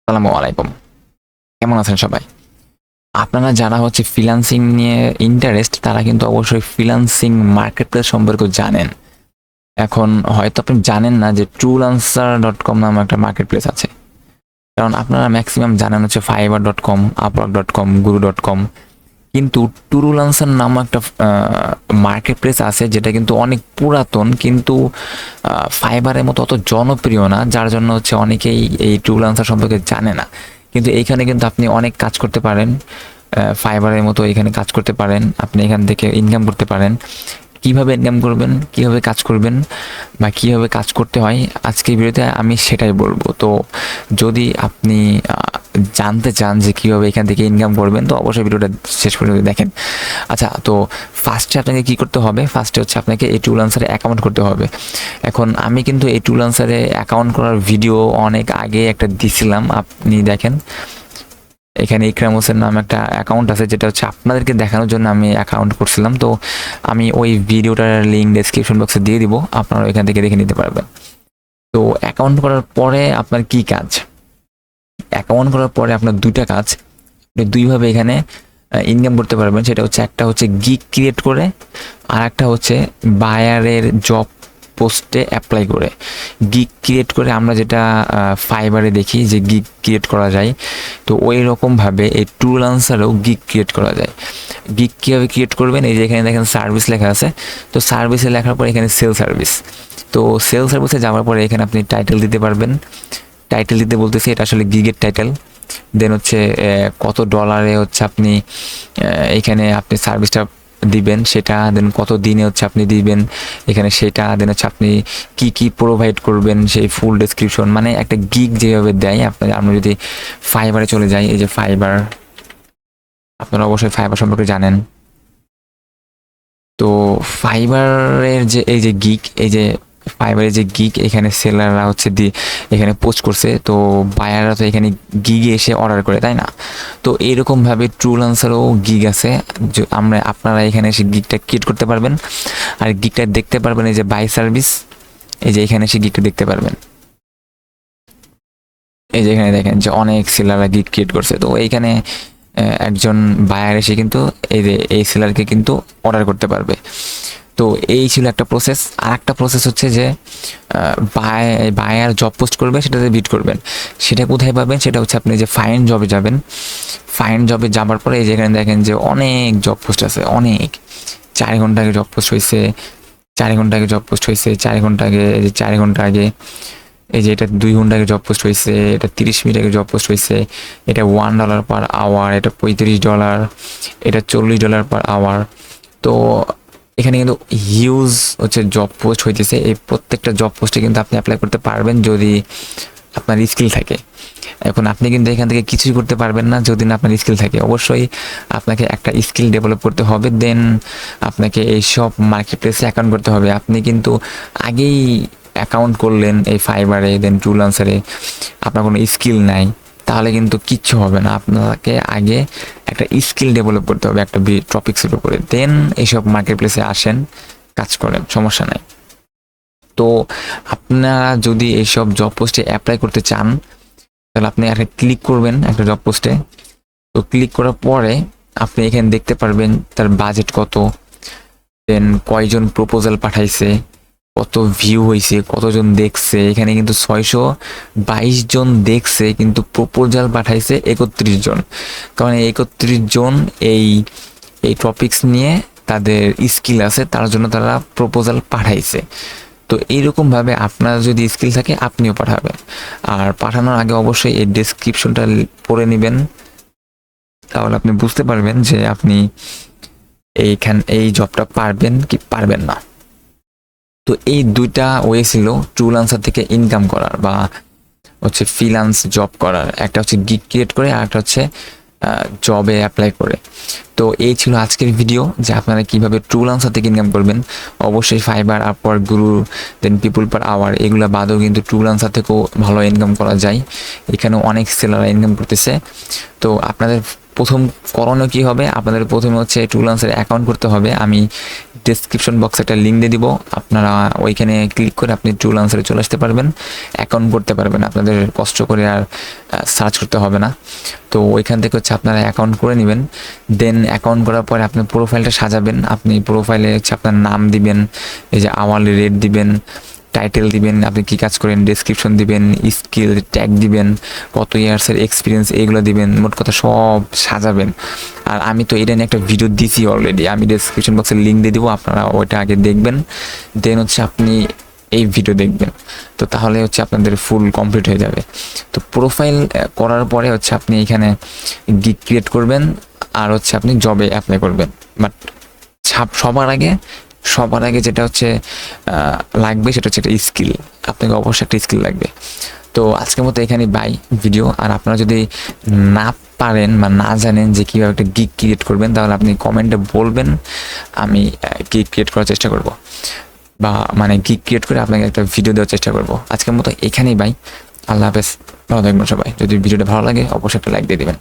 আসসালামু আলাইকুম। কেমন আছেন সবাই? আপনারা যারা ফ্রিল্যান্সিং নিয়ে ইন্টারেস্ট তারা কিন্তু অবশ্যই ফ্রিল্যান্সিং মার্কেটপ্লেস সম্পর্কে জানেন। এখন হয়তো আপনি জানেন না যে truelancer.com নামে একটা মার্কেটপ্লেস আছে। কারণ আপনারা ম্যাক্সিমাম জানেন fiverr.com, upwork.com, guru.com, কিন্তু টুরুলান্সার নামে একটা মার্কেটপ্লেস আছে যেটা কিন্তু অনেক পুরাতন, কিন্তু ফাইবারের মতো অত জনপ্রিয় না, যার জন্য অনেকেই এই টুরুলান্সার সম্পর্কে জানে না। কিন্তু এইখানে কিন্তু আপনি অনেক কাজ করতে পারেন, ফাইবারের মতো এখানে কাজ করতে পারেন, আপনি এখান থেকে ইনকাম করতে পারেন। কিভাবে ইনকাম করবেন, কিভাবে কাজ করবেন বা কিভাবে কাজ করতে হয়, আজকের ভিডিওতে আমি সেটাই বলবো। তো যদি আপনি জানতে চান যে কীভাবে এখান থেকে ইনকাম করবেন, তো অবশ্যই ভিডিওটা শেষ পর্যন্ত দেখেন। আচ্ছা, তো ফার্স্টে আপনাকে কী করতে হবে? ফার্স্টে আপনাকে এই টুরুলান্সারে অ্যাকাউন্ট করতে হবে। এখন আমি কিন্তু এই টুরুলান্সারে অ্যাকাউন্ট করার ভিডিও অনেক আগে একটা দিছিলাম, আপনি দেখেন। এখানে ইকরাম হোসেন নামে একটা অ্যাকাউন্ট আছে, যেটা আপনাদেরকে দেখানোর জন্য আমি অ্যাকাউন্ট করছিলাম। তো আমি ওই ভিডিওটার লিঙ্ক ডেসক্রিপশন বক্সে দিয়ে দিব, আপনারা এখান থেকে দেখে নিতে পারবেন। তো অ্যাকাউন্ট করার পরে আপনার কি কাজ? অ্যাকাউন্ট করার পরে আপনার দুইটা কাজ, দুইভাবে এখানে ইনকাম করতে পারবেন। সেটা একটা গিগ ক্রিয়েট করে, আর একটা বায়ারের জব পোস্টে অ্যাপ্লাই করে। গিগ ক্রিয়েট করে আমরা যেটা ফাইবারে দেখি যে গিগ ক্রিয়েট করা যায়, তো ওই রকমভাবে এই টুরুলান্সারেও গিগ ক্রিয়েট করা যায়। গিগ কীভাবে ক্রিয়েট করবেন? এই যে এখানে দেখেন সার্ভিস লেখা আছে, তো সার্ভিসে লেখার পরে এখানে সেল সার্ভিস। তো সেল সার্ভিসে যাওয়ার পরে এখানে আপনি টাইটেল দিতে পারবেন। টাইটেল দিতে বলতেছি, এটা আসলে গিগের টাইটেল। দেন কত ডলারে আপনি এখানে আপনি সার্ভিসটা দিবেন সেটা, দেন কত দিনে আপনি দিবেন এখানে সেটা, দেন আপনি কি কি প্রোভাইড করবেন সেই ফুল ডেসক্রিপশন। মানে একটা গিগ যেভাবে দেয় আমরা যদি ফাইবারে চলে যাই, এই যে ফাইবার, আপনারা অবশ্যই ফাইবার সম্পর্কে জানেন। তো ফাইবারের যে এই যে গিগ, এই যে ফাইবারের যে গিগ, এখানে সেলাররা এখানে পোস্ট করছে, তো বায়াররা তো এখানে গিগে এসে অর্ডার করে, তাই না? তো এইরকমভাবে ট্রুলান্সারও গিগ আছে, আপনারা এখানে এসে গিগটা ক্রিয়েট করতে পারবেন। আর গিগটা দেখতে পারবেন এই যে বাই সার্ভিস, এই যে এখানে এসে গিগটা দেখতে পারবেন। এই যে এখানে দেখেন যে অনেক সেলাররা গিগ ক্রিয়েট করছে, তো এইখানে একজন বায়ার এসে কিন্তু এই সেলারকে কিন্তু অর্ডার করতে পারবে। তো এই ছিল একটা প্রসেস। আর একটা প্রসেস যে বায়ার জব পোস্ট করবে, সেটাতে বিড করবেন। সেটা কোথায় পাবেন? সেটা আপনি যে ফাইন্ড জবে যাবেন। ফাইন্ড জবে যাবার পরে এই যেখানে দেখেন যে অনেক জব পোস্ট আছে, অনেক। 4 ঘন্টা আগে জব পোস্ট হয়েছে, 4 ঘন্টা আগে জব পোস্ট হয়েছে, 4 ঘন্টা আগে, এই যে 4 ঘন্টা আগে, এই যে এটা 2 ঘন্টা আগে জব পোস্ট হয়েছে, এটা 30 মিনিট আগে জব পোস্ট হয়েছে, এটা $1 পার আওয়ার, এটা $35, এটা $40 পার আওয়ার। তো এখানে কিন্তু হিউজ জব পোস্ট হইতেছে। এই প্রত্যেকটা জব পোস্টে কিন্তু আপনি অ্যাপ্লাই করতে পারবেন যদি আপনার স্কিল থাকে। এখন আপনি কিন্তু এখান থেকে কিছুই করতে পারবেন না যদি না আপনার স্কিল থাকে। অবশ্যই আপনাকে একটা স্কিল ডেভেলপ করতে হবে, দেন আপনাকে এইসব মার্কেট প্লেসে অ্যাকাউন্ট করতে হবে। আপনি কিন্তু আগেই অ্যাকাউন্ট করলেন এই ফাইবারে, দেন ট্রুলান্সারে, আপনার কোনো স্কিল নাই, তাহলে কিন্তু কিচ্ছু হবে না। আপনাকে আগে একটা স্কিল ডেভেলপ করতে হবে একটা টপিক্সের উপরে, দেন এইসব মার্কেট প্লেসে আসেন, কাজ করেন, সমস্যা নাই। তো আপনারা যদি এইসব জব পোস্টে অ্যাপ্লাই করতে চান, তাহলে আপনি একটা ক্লিক করবেন একটা জব পোস্টে। তো ক্লিক করার পরে আপনি এখানে দেখতে পারবেন তার বাজেট কত, দেন কয়জন প্রপোজাল পাঠাইছে, কত ভিউ হয়েছে, কতজন দেখছে। এখানে কিন্তু 622 জন দেখছে, কিন্তু প্রপোজাল পাঠাইছে 31 জন। কারণ 31 জন এই টপিকস নিয়ে তাদের স্কিল আছে, তার জন্য তারা প্রপোজাল পাঠাইছে। তো এইরকমভাবে আপনার যদি স্কিল থাকে আপনিও পাঠাবেন। আর পাঠানোর আগে অবশ্যই এই ডেসক্রিপশনটা পড়ে নেবেন, তাহলে আপনি বুঝতে পারবেন যে আপনি এই জবটা পারবেন কি পারবেন না। তো এই দুইটা ওয়ে ছিল ট্রুলান্সার থেকে ইনকাম করার বা ফ্রিল্যান্স জব করার। একটা গিগ ক্রিয়েট করে, আর একটা জবে অ্যাপ্লাই করে। তো এই ছিল আজকের ভিডিও, যে আপনারা কিভাবে ট্রুলান্সার থেকে ইনকাম করবেন। অবশ্যই ফাইবার, আপওয়ার্ক, গুরু, দেন পিপুল পার আওয়ার, এগুলো বাদেও কিন্তু ট্রুলান্সার থেকেও ভালো ইনকাম করা যায়। এখানেও অনেক সেলাররা ইনকাম করতেছে। তো আপনাদের প্রথম করণীয় কী হবে, আপনাদের প্রথমে হচ্ছে ট্রুল্যান্সার অ্যাকাউন্ট করতে হবে। আমি ডেসক্রিপশন বক্সে একটা লিঙ্ক দিয়ে দিব, আপনারা ওইখানে ক্লিক করে আপনি ট্রুল্যান্সারে চলে আসতে পারবেন, অ্যাকাউন্ট করতে পারবেন, আপনাদের কষ্ট করে আর সার্চ করতে হবে না। তো ওইখান থেকে হচ্ছে আপনারা অ্যাকাউন্ট করে নেবেন। দেন অ্যাকাউন্ট করার পরে আপনি প্রোফাইলটা সাজাবেন। আপনি প্রোফাইলে হচ্ছে আপনার নাম দিবেন, এই যে আওয়ারলি রেট দিবেন, টাইটেল দিবেন, আপনি কী কাজ করেন, ডেসক্রিপশন দিবেন, স্কিল ট্যাগ দিবেন, কত ইয়ার্সের এক্সপিরিয়েন্স এইগুলো দিবেন, মোট কথা সব সাজাবেন। আর আমি তো এটা নিয়ে একটা ভিডিও দিছি অলরেডি, আমি ডেসক্রিপশন বক্সে লিঙ্ক দিয়ে দিব, আপনারা ওইটা আগে দেখবেন, দেন হচ্ছে আপনি এই ভিডিও দেখবেন। তো তাহলে হচ্ছে আপনাদের ফুল কমপ্লিট হয়ে যাবে। তো প্রোফাইল করার পরে হচ্ছে আপনি এখানে গিগ ক্রিয়েট করবেন, আর হচ্ছে আপনি জবে অ্যাপ্লাই করবেন। বাট সবার আগে যেটা হচ্ছে লাগবে সেটা হচ্ছে একটা স্কিল, আপনাকে অবশ্যই একটা স্কিল লাগবে। তো আজকের মতো এখানে বাই ভিডিও। আর আপনারা যদি না পারেন বা না জানেন যে কীভাবে একটা গিগ ক্রিয়েট করবেন, তাহলে আপনি কমেন্টে বলবেন, আমি গিগ ক্রিয়েট করার চেষ্টা করব, বা মানে গিগ ক্রিয়েট করে আপনাকে একটা ভিডিও দেওয়ার চেষ্টা করব। আজকের মতো এখানেই বাই, আল্লাহ হাফেজ, ভালো থাকবেন সবাই। যদি ভিডিওটা ভালো লাগে অবশ্যই একটা লাইক দিয়ে দেবেন।